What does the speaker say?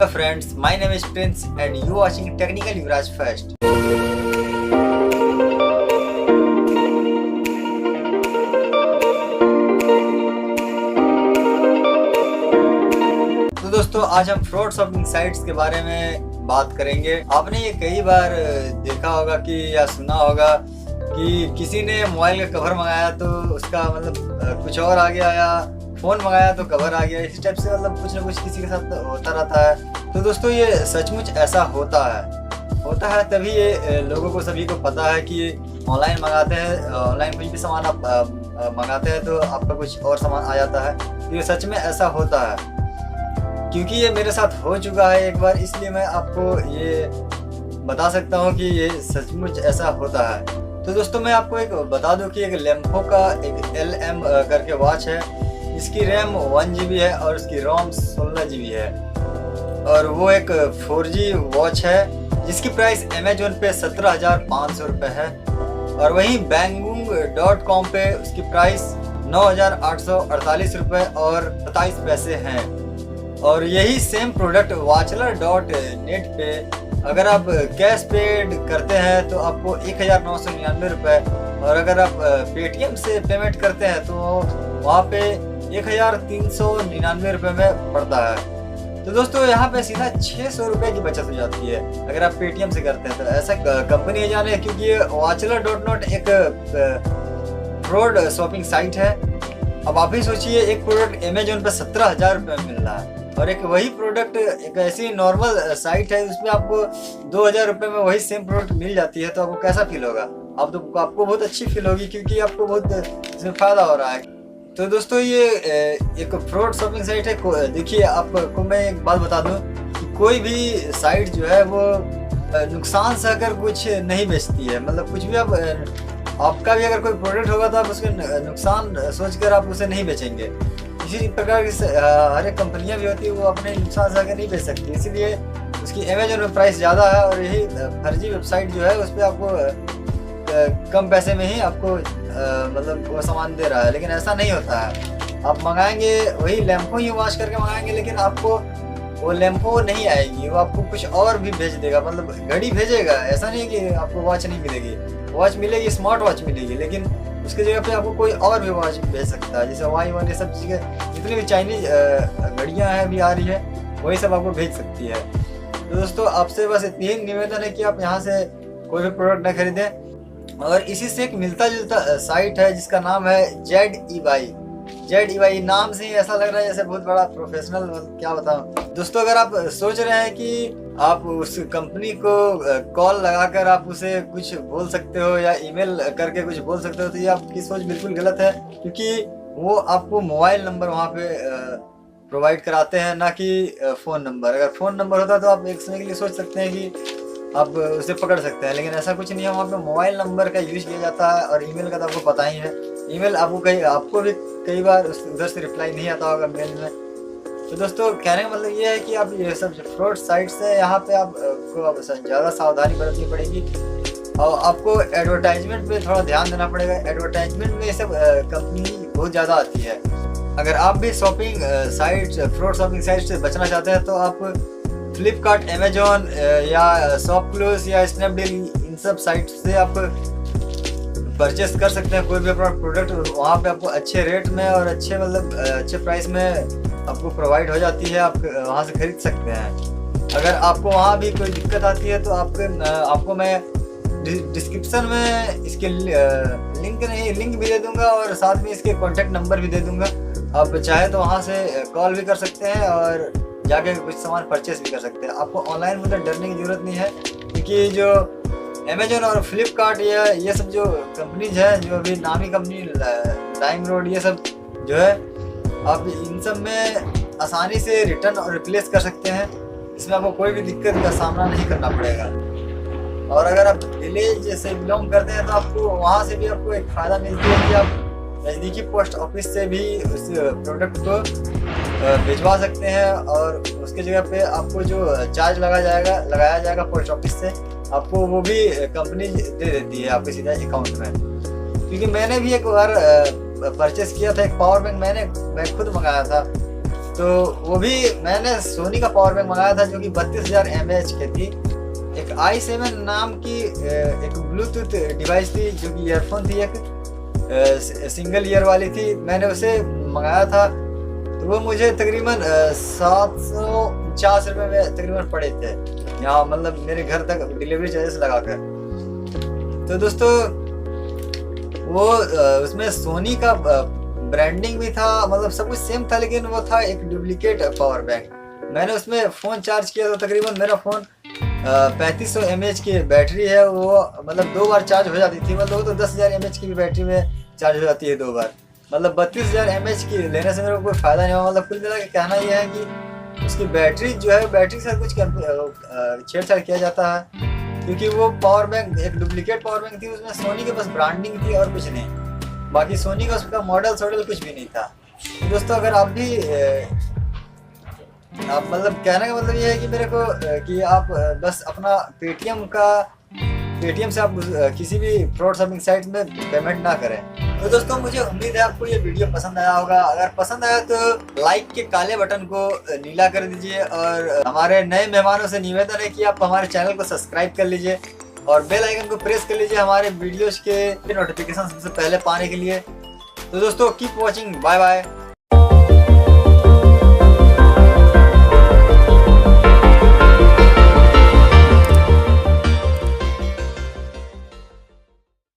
Hello friends, my name is Prince and you watching Technical Yuvraj First. तो दोस्तों आज हम फ्रॉड शॉपिंग साइट्स के बारे में बात करेंगे। आपने ये कई बार देखा होगा कि या सुना होगा कि किसी ने मोबाइल का कवर मंगाया तो उसका मतलब कुछ और आ गया, या फोन मंगाया तो कवर आ गया। इस टाइप से मतलब कुछ ना कुछ किसी के साथ होता रहता है। तो दोस्तों ये सचमुच ऐसा होता है तभी ये लोगों को सभी को पता है कि ऑनलाइन मंगाते हैं, ऑनलाइन कोई भी सामान आप मंगाते हैं तो आपका कुछ और सामान आ जाता है। तो ये सच में ऐसा होता है क्योंकि ये मेरे साथ हो चुका है एक बार, इसलिए मैं आपको ये बता सकता हूँ कि ये सचमुच ऐसा होता है। तो दोस्तों मैं आपको एक बता दूं कि एक लेम्फो का एक LM करके वॉच है। इसकी रैम 1 GB है और इसकी रोम 16 GB है और वो एक 4G वॉच है जिसकी प्राइस अमेजोन पे 17,500 रुपये है और वहीं banggoong.com पे उसकी प्राइस 9,848 रुपये और 27 पैसे हैं। और यही सेम प्रोडक्ट watchler.net पे अगर आप कैश पेड करते हैं तो आपको 1,999 रुपये और अगर आप पेटीएम से पेमेंट करते हैं तो वहाँ पे 1,399 रुपये में पड़ता है। तो दोस्तों यहाँ पे सीधा 600 रुपये की बचत हो जाती है अगर आप पेटीएम से करते हैं। तो ऐसा कंपनी है जाने, क्योंकि ये watchler.net एक फ्रॉड शॉपिंग साइट है। अब आप ही सोचिए एक प्रोडक्ट अमेजोन पे 17,000 रुपये में मिल रहा है और एक वही प्रोडक्ट एक ऐसी नॉर्मल साइट है उसमें आपको 2,000 रुपये में वही सेम प्रोडक्ट मिल जाती है। तो आपको कैसा फील होगा? आपको बहुत अच्छी फील होगी क्योंकि आपको बहुत इसमें फायदा हो रहा है। तो दोस्तों ये एक फ्रॉड शॉपिंग साइट है। देखिए आपको मैं एक बात बता दूं कि कोई भी साइट जो है वो नुकसान सहकर कुछ नहीं बेचती है। मतलब कुछ भी आपका भी अगर कोई प्रोडक्ट होगा तो आप उसके नुकसान सोचकर आप उसे नहीं बेचेंगे। इसी प्रकार की हर एक कंपनियां भी होती है वो अपने नुकसान सहकर नहीं बेच सकती, इसीलिए उसकी अमेजोन में प्राइस ज़्यादा है और यही फर्जी वेबसाइट जो है उस पर आपको कम पैसे में ही आपको मतलब वो सामान दे रहा है। लेकिन ऐसा नहीं होता है। आप मंगाएंगे वही लेम्फो ही वॉश करके मंगाएंगे लेकिन आपको वो लेम्फो नहीं आएगी, वो आपको कुछ और भी भेज देगा, मतलब घड़ी भेजेगा। ऐसा नहीं कि आपको वॉच नहीं मिलेगी, वॉच मिलेगी, स्मार्ट वॉच मिलेगी, लेकिन उसकी जगह पे आपको कोई और भी वॉच भेज सकता है। जैसे वाई ये सब चीज़ें जितनी भी चाइनीज घड़ियाँ हैं भी आ रही है वही सब आपको भेज सकती है। तो दोस्तों आपसे बस इतनी ही निवेदन है कि आप यहाँ से कोई भी प्रोडक्ट न खरीदें। और इसी से एक मिलता जुलता साइट है जिसका नाम है ZEY। नाम से ही ऐसा लग रहा है जैसे बहुत बड़ा प्रोफेशनल, क्या बताऊं। दोस्तों अगर आप सोच रहे हैं कि आप उस कंपनी को कॉल लगाकर आप उसे कुछ बोल सकते हो या ईमेल करके कुछ बोल सकते हो, तो ये आपकी सोच बिल्कुल गलत है, क्योंकि वो आपको मोबाइल नंबर वहाँ पे प्रोवाइड कराते हैं, ना कि फ़ोन नंबर। अगर फ़ोन नंबर होता तो आप एक समय के लिए सोच सकते हैं कि आप उसे पकड़ सकते हैं, लेकिन ऐसा कुछ नहीं है। वहाँ पे मोबाइल नंबर का यूज किया जाता है और ईमेल का तो आपको पता ही है। ईमेल आपको भी कई बार उधर से रिप्लाई नहीं आता होगा मेल में। तो दोस्तों कहने का मतलब ये है कि आप ये सब जो फ्रॉड साइट्स है यहाँ पे आपको ज़्यादा सावधानी बरतनी पड़ेगी और आपको एडवर्टाइजमेंट पे थोड़ा ध्यान देना पड़ेगा। एडवर्टाइजमेंट में ये सब कंपनी बहुत ज़्यादा आती है। अगर आप भी shopping site fraud shopping site से बचना चाहते हैं तो आप फ्लिपकार्ट, अमेजोन या शॉपक्लूज या स्नैपडील इन सब साइट से आप परचेस कर सकते हैं कोई भी अपना प्रोडक्ट। वहाँ पे आपको अच्छे रेट में और अच्छे प्राइस में आपको प्रोवाइड हो जाती है, आप वहाँ से खरीद सकते हैं। अगर आपको वहाँ भी कोई दिक्कत आती है तो आपको मैं डिस्क्रिप्शन में इसके लिंक भी दे दूँगा और साथ में इसके कॉन्टैक्ट नंबर भी दे दूँगा। आप चाहे तो वहाँ से कॉल भी कर सकते हैं और जाके कुछ सामान परचेस भी कर सकते हैं। आपको ऑनलाइन मतलब डरने की ज़रूरत नहीं है, क्योंकि जो अमेजोन और फ्लिपकार्ट या ये सब जो कंपनीज हैं, जो अभी नामी कंपनी लाइमरोड, ये सब जो है आप इन सब में आसानी से रिटर्न और रिप्लेस कर सकते हैं। इसमें आपको कोई भी दिक्कत का सामना नहीं करना पड़ेगा। और अगर आप विलेज से बिलोंग करते हैं तो आपको वहाँ से भी आपको एक फ़ायदा मिलती है कि आप नज़दीकी पोस्ट ऑफिस से भी उस प्रोडक्ट को भिजवा सकते हैं और उसके जगह पे आपको जो चार्ज लगाया जाएगा पोस्ट ऑफिस से, आपको वो भी कंपनी दे देती है आपके सीधा अकाउंट में। क्योंकि मैंने भी एक बार परचेस किया था एक पावर बैंक, मैं खुद मंगाया था। तो वो भी मैंने सोनी का पावर बैंक मंगाया था जो कि 32,000 mAh की थी। एक i7 नाम की एक ब्लूटूथ डिवाइस थी जो कि ईयरफोन थी, एक सिंगल ईयर वाली थी, मैंने उसे मंगाया था। तो वो मुझे तकरीबन 750 रुपये में तकरीबन पड़े थे यहाँ, मतलब मेरे घर तक डिलीवरी चार्जेस लगाकर। तो दोस्तों वो उसमें सोनी का ब्रांडिंग भी था, मतलब सब कुछ सेम था, लेकिन वो था एक डुप्लीकेट पावर बैंक। मैंने उसमें फ़ोन चार्ज किया तो तकरीबन मेरा फ़ोन 3500 mAh की बैटरी है, वो मतलब 2 बार चार्ज हो जाती थी, मतलब वो तो 10,000 mAh की भी बैटरी में चार्ज हो जाती है 2 बार, मतलब 32,000 mAh की लेने से मेरे को कोई फ़ायदा नहीं हुआ। मतलब कुल मिला के कहना यह है कि उसकी बैटरी जो है, बैटरी के साथ कुछ छेड़छाड़ किया जाता है, क्योंकि वो पावर बैंक एक डुप्लीकेट पावर बैंक थी, उसमें सोनी के बस ब्रांडिंग थी और कुछ नहीं, बाकी सोनी का उसका मॉडल कुछ भी नहीं था। तो दोस्तों अगर आप भी आप मतलब कहने का मतलब ये है कि मेरे को कि आप बस अपना पेटीएम से आप किसी भी फ्रॉड शॉपिंग साइट में पेमेंट ना करें। तो दोस्तों मुझे उम्मीद है आपको ये वीडियो पसंद आया होगा। अगर पसंद आया तो लाइक के काले बटन को नीला कर दीजिए, और हमारे नए मेहमानों से निवेदन है कि आप हमारे चैनल को सब्सक्राइब कर लीजिए और बेल आइकन को प्रेस कर लीजिए हमारे वीडियोस के नोटिफिकेशन सबसे पहले पाने के लिए। तो दोस्तों कीप वॉचिंग, बाय बाय।